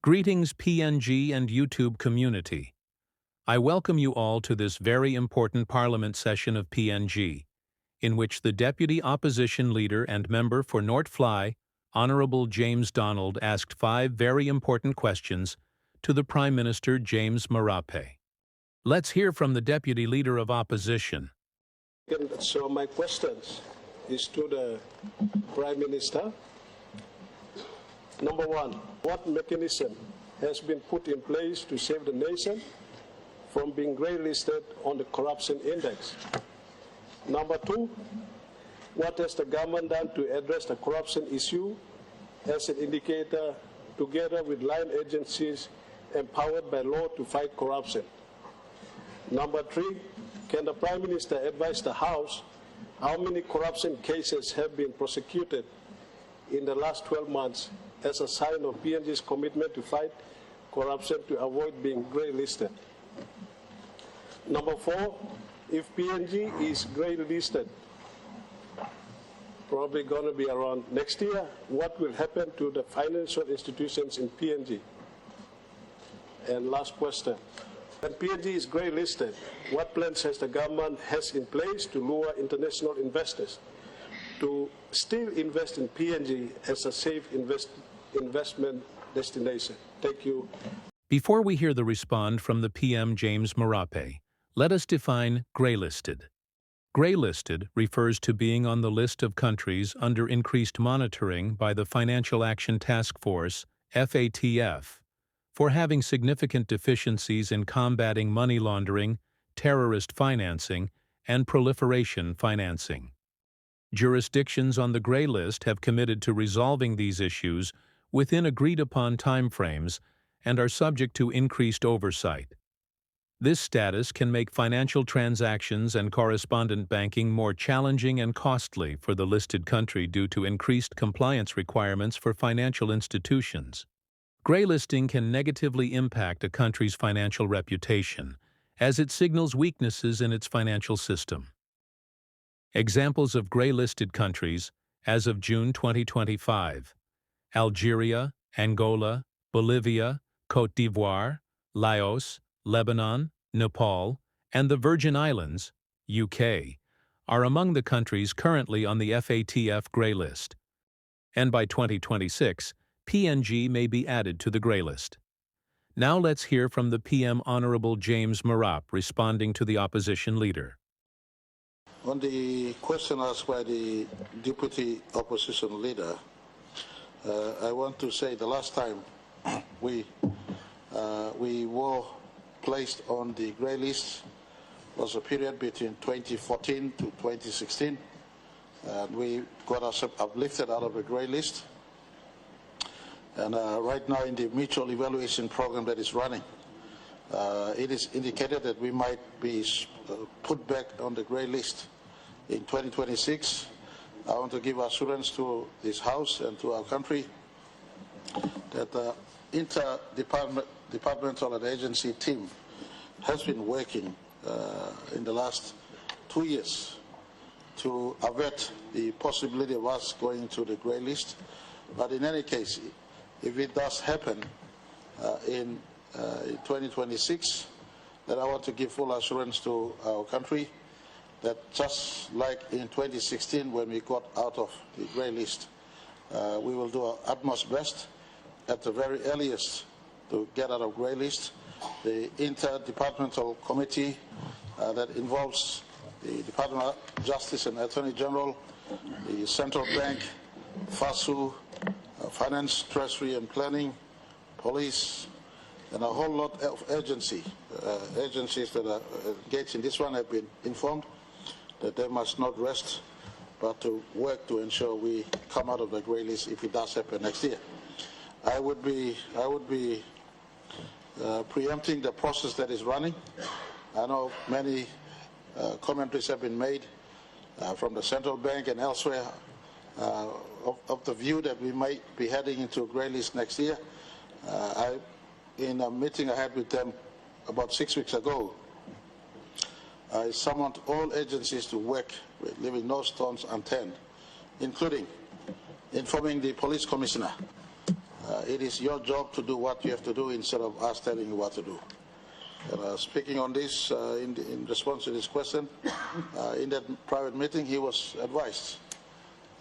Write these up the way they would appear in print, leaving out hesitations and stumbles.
Greetings PNG and YouTube community. I welcome you all to this very important Parliament session of PNG, in which the Deputy Opposition Leader and Member for North Fly, Honourable James Donald, asked 5 very important questions to the Prime Minister James Marape. Let's hear from the Deputy Leader of Opposition. So my questions is to the Prime Minister. Number 1, what mechanism has been put in place to save the nation from being grey-listed on the corruption index? Number 2, what has the government done to address the corruption issue as an indicator together with line agencies empowered by law to fight corruption? Number 3, can the Prime Minister advise the House how many corruption cases have been prosecuted in the last 12 months as a sign of PNG's commitment to fight corruption to avoid being grey-listed? Number 4, if PNG is grey-listed, probably going to be around next year, what will happen to the financial institutions in PNG? And last question, when PNG is grey-listed, what plans has the government in place to lure international investors to still invest in PNG as a safe investment destination? Thank you. Before we hear the response from the PM James Marape, let us define grey-listed. Grey-listed refers to being on the list of countries under increased monitoring by the Financial Action Task Force, FATF, for having significant deficiencies in combating money laundering, terrorist financing, and proliferation financing. Jurisdictions on the grey list have committed to resolving these issues within agreed-upon timeframes and are subject to increased oversight. This status can make financial transactions and correspondent banking more challenging and costly for the listed country due to increased compliance requirements for financial institutions. Grey-listing can negatively impact a country's financial reputation, as it signals weaknesses in its financial system. Examples of grey-listed countries, as of June 2025, Algeria, Angola, Bolivia, Côte d'Ivoire, Laos, Lebanon, Nepal, and the Virgin Islands, UK, are among the countries currently on the FATF grey list. And by 2026, PNG may be added to the grey list. Now let's hear from the PM Honourable James Marape responding to the opposition leader. On the question asked by the Deputy Opposition Leader, I want to say the last time we were placed on the grey list was a period between 2014 to 2016, and we got ourselves uplifted out of the grey list. And right now in the mutual evaluation program that is running, it is indicated that we might be put back on the grey list in 2026. I want to give assurance to this House and to our country that the interdepartmental and agency team has been working in the last 2 years to avert the possibility of us going to the grey list. But in any case, if it does happen in 2026, then I want to give full assurance to our country that just like in 2016 when we got out of the grey list, we will do our utmost best at the very earliest to get out of grey list. The interdepartmental committee that involves the Department of Justice and Attorney General, the Central Bank, FASU, Finance, Treasury and Planning, Police, and a whole lot of agencies that are engaged in this one have been informed that they must not rest but to work to ensure we come out of the grey list if it does happen next year. I would be preempting the process that is running. I know many commentaries have been made from the Central Bank and elsewhere of the view that we might be heading into a grey list next year. In a meeting I had with them about 6 weeks ago, I summoned all agencies to work with leaving no stones unturned, including informing the police commissioner It is your job to do what you have to do instead of us telling you what to do. Speaking on this, in response to this question, in that private meeting, he was advised.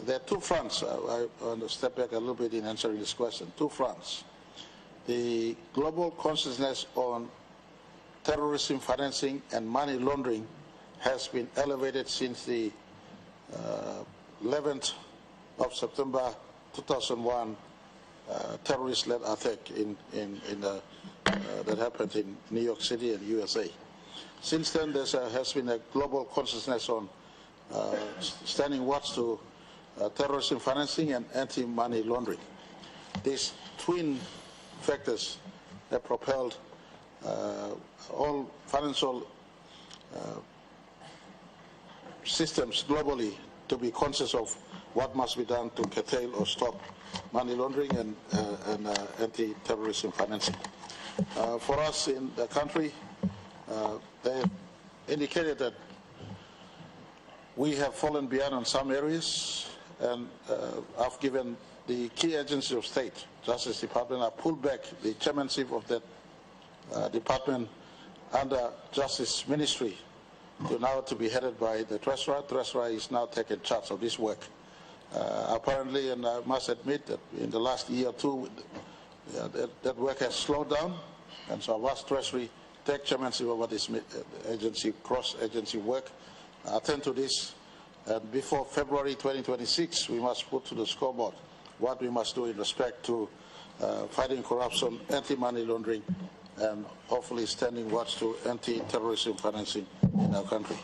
There are two fronts. I want to step back a little bit in answering this question. Two fronts. The global consciousness on terrorism financing and money laundering has been elevated since the 11th of September 2001 terrorist-led attack that happened in New York City and USA. Since then, there has been a global consciousness on standing watch to terrorism financing and anti-money laundering. These twin factors have propelled all financial systems globally to be conscious of what must be done to curtail or stop money laundering and anti-terrorism financing. For us in the country, they indicated that we have fallen behind on some areas, and I've given the key agencies of state, Justice Department, I pulled back the chairmanship of that department under Justice Ministry to be headed by the Treasurer. Treasurer is now taking charge of this work. Apparently, and I must admit that in the last year or two, that work has slowed down, and so I've asked Treasury take chairmanship over this agency, cross-agency work, attend to this, and before February 2026, we must put to the scoreboard what we must do in respect to fighting corruption, anti-money laundering, and hopefully standing watch to anti-terrorism financing in our country.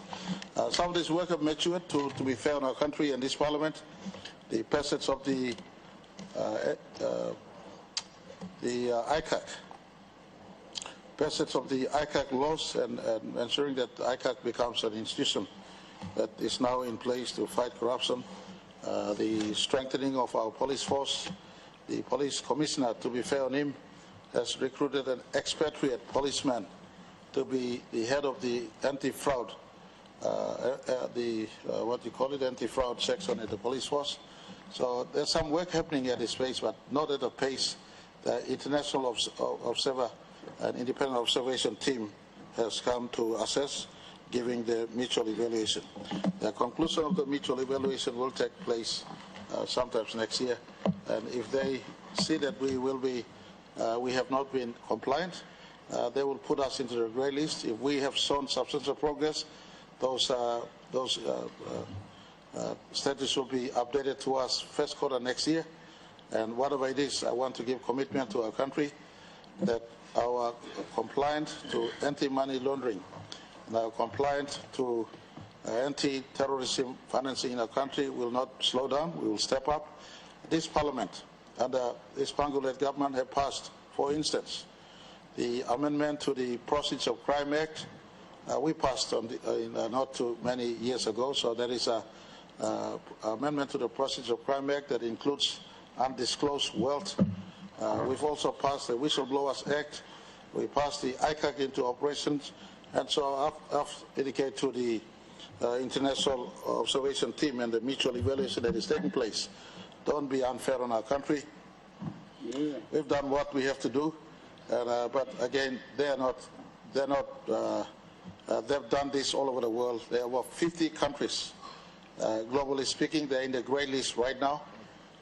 Some of this work have matured to be fair in our country and this Parliament. The passage of the ICAC, passage of the ICAC laws and ensuring that ICAC becomes an institution that is now in place to fight corruption, the strengthening of our police force. The police commissioner, to be fair on him, has recruited an expatriate policeman to be the head of the anti-fraud, anti-fraud section at the police force. So there's some work happening at this space, but not at the pace the international observer and independent observation team has come to assess, giving the mutual evaluation. The conclusion of the mutual evaluation will take place sometimes next year, and if they see that we have not been compliant, they will put us into the grey list. If we have shown substantial progress, those status will be updated to us first quarter next year. And whatever it is, I want to give commitment to our country that our compliance to anti-money laundering and our compliance to anti-terrorism financing in our country will not slow down. We will step up. This Parliament under this Pangu-led government have passed, for instance, the amendment to the Proceeds of Crime Act. We passed on not too many years ago, so there is an amendment to the Proceeds of Crime Act that includes undisclosed wealth. We've also passed the Whistleblowers Act. We passed the ICAC into operations, and so I've indicated to the international observation team and the mutual evaluation that is taking place, don't be unfair on our country. We've done what we have to do, but again, they've done this all over the world. There are over 50 countries, globally speaking. They're in the grey list right now,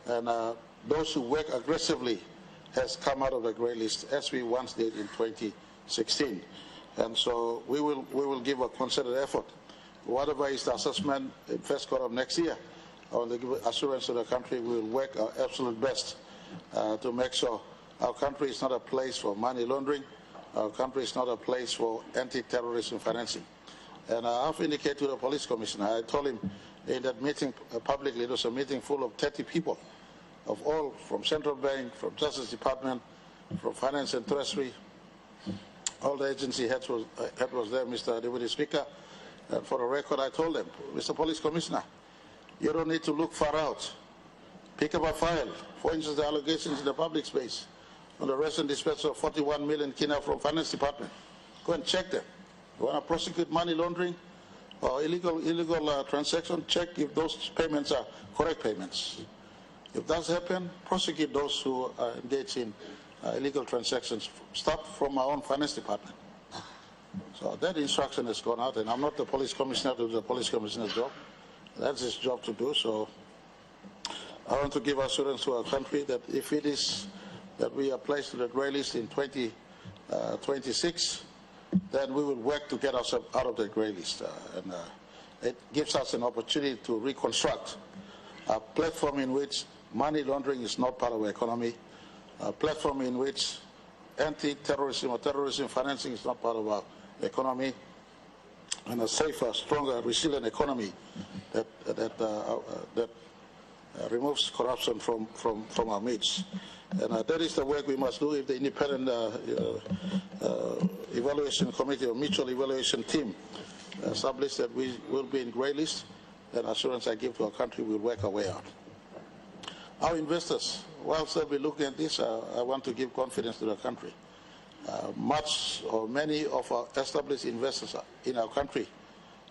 and those who work aggressively has come out of the grey list, as we once did in 2016. And so we will give a concerted effort. Whatever is the assessment in first quarter of next year, I want to give assurance to the country we will work our absolute best to make sure our country is not a place for money laundering. Our country is not a place for anti-terrorism financing. And I've indicated to the police commissioner, I told him in that meeting publicly, it was a meeting full of 30 people, of all, from Central Bank, from Justice Department, from Finance and Treasury. All the agency head was there, Mr. Deputy Speaker. And for the record, I told them, Mr. Police Commissioner, you don't need to look far out. Pick up a file. For instance, the allegations in the public space on the recent dispatch of 41 million kina from Finance Department. Go and check them. You want to prosecute money laundering or illegal transaction? Check if those payments are correct payments. If that happens, prosecute those who are engaged in illegal transactions. Start from our own finance department. So that instruction has gone out, and I'm not the police commissioner to do the police commissioner's job. That's his job to do. So I want to give assurance to our country that if it is that we are placed to the grey list in 2026, then we will work to get ourselves out of the grey list. And it gives us an opportunity to reconstruct a platform in which money laundering is not part of our economy, a platform in which anti-terrorism or terrorism financing is not part of our economy, and a safer, stronger, resilient economy that removes corruption from our midst. And that is the work we must do. If the independent evaluation committee or mutual evaluation team established that we will be in grey list, then assurance I give to our country, we'll work our way out. Our investors, whilst they'll be looking at this, I want to give confidence to the country. Many of our established investors in our country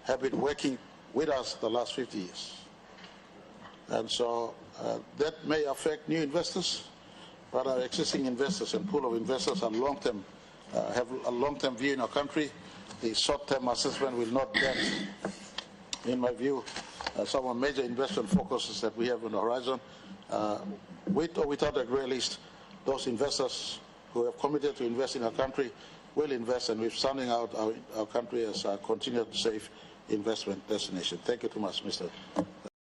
have been working with us the last 50 years. And so that may affect new investors, but our existing investors and pool of investors are long-term, have a long-term view in our country. The short-term assessment will not get, in my view, some of the major investment focuses that we have on the horizon. With or without a grey list, those investors who have committed to invest in our country will invest, and we're standing out our country as a continued safe investment destination. Thank you too much, Mr.